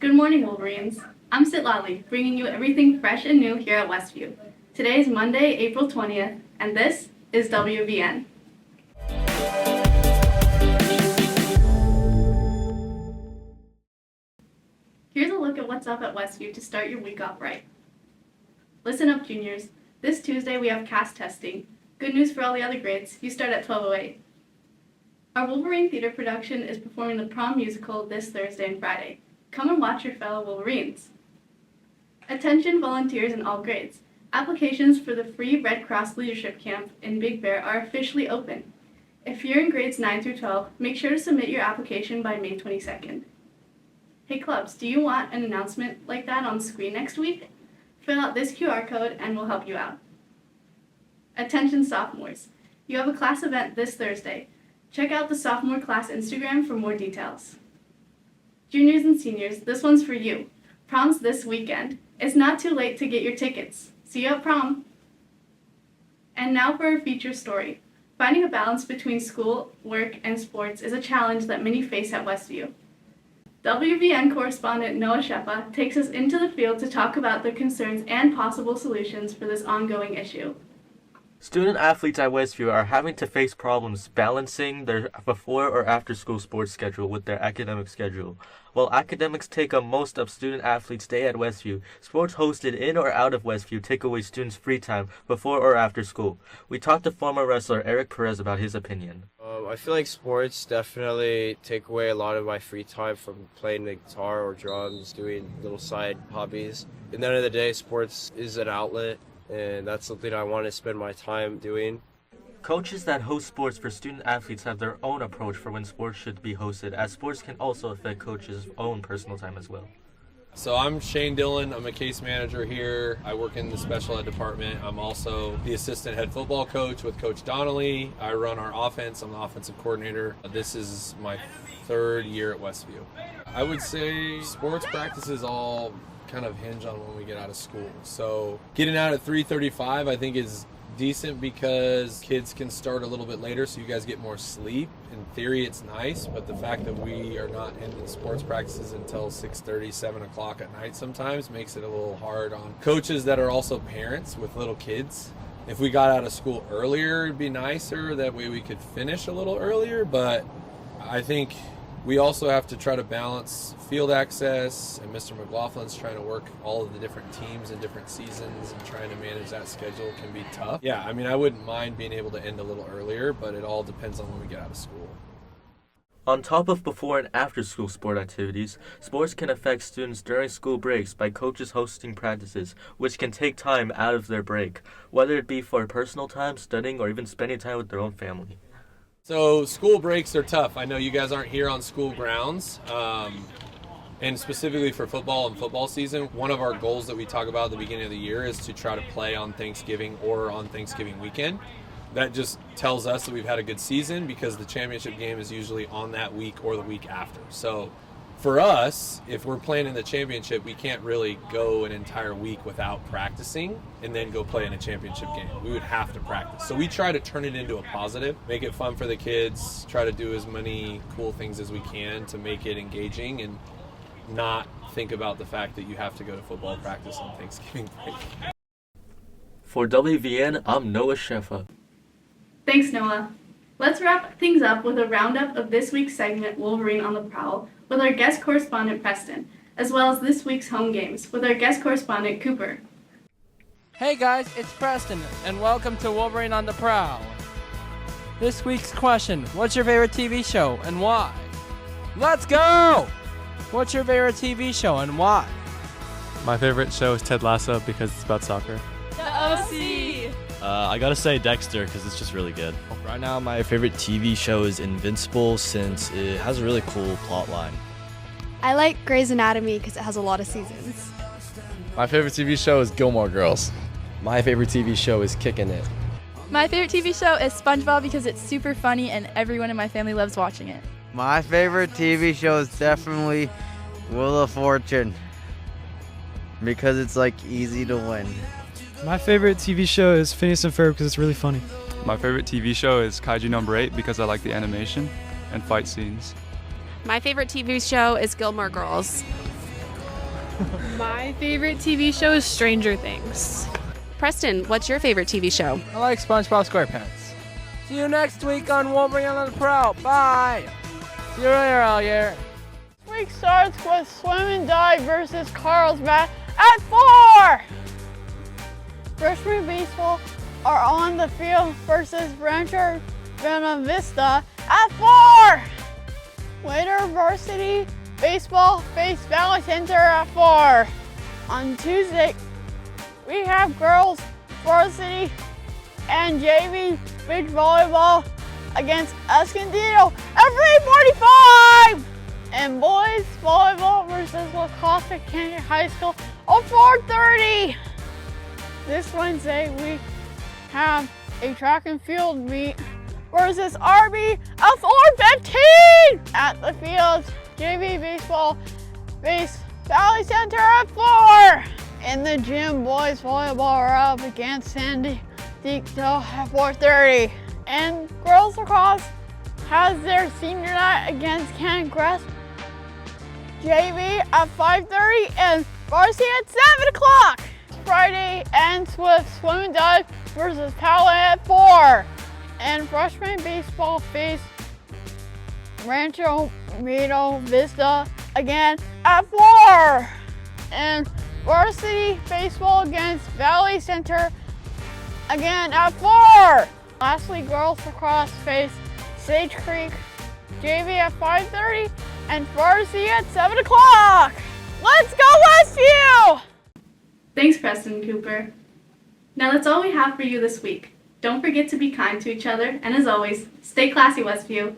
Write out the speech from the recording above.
Good morning, Wolverines. I'm Sitlali, bringing you everything fresh and new here at Westview. Today is Monday, April 20th, and this is WVN. Here's a look at what's up at Westview to start your week off right. Listen up, juniors. This Tuesday we have CAS testing. Good news for all the other grades, you start at 12:08. Our Wolverine Theater production is performing the prom musical this Thursday and Friday. Come and watch your fellow Wolverines. Attention volunteers in all grades. Applications for the free Red Cross Leadership Camp in Big Bear are officially open. If you're in grades 9 through 12, make sure to submit your application by May 22nd. Hey clubs, do you want an announcement like that on screen next week? Fill out this QR code and we'll help you out. Attention sophomores. You have a class event this Thursday. Check out the sophomore class Instagram for more details. Juniors and seniors, this one's for you. Prom's this weekend. It's not too late to get your tickets. See you at prom. And now for our feature story. Finding a balance between school, work, and sports is a challenge that many face at Westview. WVN correspondent Noah Shepa takes us into the field to talk about the concerns and possible solutions for this ongoing issue. Student athletes at Westview are having to face problems balancing their before or after school sports schedule with their academic schedule. While academics take up most of student athletes' day at Westview, sports hosted in or out of Westview take away students' free time before or after school. We talked to former wrestler Eric Perez about his opinion. I feel like sports definitely take away a lot of my free time from playing the guitar or drums, doing little side hobbies. At the end of the day, sports is an outlet, and that's something I want to spend my time doing. Coaches that host sports for student athletes have their own approach for when sports should be hosted, as sports can also affect coaches' own personal time as well. So I'm Shane Dillon. I'm a case manager here. I work in the special ed department. I'm also the assistant head football coach with Coach Donnelly. I run our offense. I'm the offensive coordinator. This is my third year at Westview. I would say sports practices all kind of hinge on when we get out of school. So getting out at 3:35 I think is decent because kids can start a little bit later so you guys get more sleep. In theory it's nice, but the fact that we are not ending sports practices until 6:30, 7 o'clock at night sometimes makes it a little hard on coaches that are also parents with little kids. If we got out of school earlier it'd be nicer, that way we could finish a little earlier, but I think we also have to try to balance field access, and Mr. McLaughlin's trying to work all of the different teams in different seasons, and trying to manage that schedule can be tough. Yeah, I mean, I wouldn't mind being able to end a little earlier, but it all depends on when we get out of school. On top of before and after school sport activities, sports can affect students during school breaks by coaches hosting practices, which can take time out of their break, whether it be for personal time, studying, or even spending time with their own family. So school breaks are tough. I know you guys aren't here on school grounds, and specifically for football and football season, one of our goals that we talk about at the beginning of the year is to try to play on Thanksgiving or on Thanksgiving weekend. That just tells us that we've had a good season because the championship game is usually on that week or the week after. So for us, if we're playing in the championship, we can't really go an entire week without practicing and then go play in a championship game. We would have to practice. So we try to turn it into a positive, make it fun for the kids, try to do as many cool things as we can to make it engaging and not think about the fact that you have to go to football practice on Thanksgiving break. For WVN, I'm Noah Shefa. Thanks, Noah. Let's wrap things up with a roundup of this week's segment, Wolverine on the Prowl, with our guest correspondent Preston, as well as this week's home games with our guest correspondent Cooper. Hey guys, it's Preston, and welcome to Wolverine on the Prowl. This week's question, what's your favorite TV show and why? Let's go! What's your favorite TV show and why? My favorite show is Ted Lasso because it's about soccer. The OC! I gotta say Dexter because it's just really good. Right now my favorite TV show is Invincible since it has a really cool plot line. I like Grey's Anatomy because it has a lot of seasons. My favorite TV show is Gilmore Girls. My favorite TV show is Kickin' It. My favorite TV show is SpongeBob because it's super funny and everyone in my family loves watching it. My favorite TV show is definitely Wheel of Fortune because it's like easy to win. My favorite TV show is Phineas and Ferb because it's really funny. My favorite TV show is Kaiju Number 8 because I like the animation and fight scenes. My favorite TV show is Gilmore Girls. My favorite TV show is Stranger Things. Preston, what's your favorite TV show? I like SpongeBob SquarePants. See you next week on Wolverine on the Prowl. Bye. See you later, all year. This week starts with Swim and Dive versus Carlsbad at 4. Freshman baseball are on the field versus Rancho Buena Vista at 4. Later, varsity baseball face Valley Center at 4. On Tuesday, we have girls varsity and JV beach volleyball against Escondido at 3:45. And boys volleyball versus La Costa Canyon High School at 4:30. This Wednesday, we have a track and field meet versus RB at 4:15 at the fields. JV baseball face Valley Center at 4. In the gym, boys volleyball are up against Sandy Dicto at 4:30. And girls lacrosse has their senior night against Cannon Crest JV at 5:30 and varsity at 7 o'clock. Friday ends with Swim and Dive versus Powell at 4. And freshman baseball face Rancho Buena Vista again at 4. And varsity baseball against Valley Center again at 4. Lastly, girls lacrosse face Sage Creek JV at 5:30 and varsity at 7 o'clock. Let's go Westview! Thanks, Preston Cooper. Now that's all we have for you this week. Don't forget to be kind to each other, and as always, stay classy, Westview.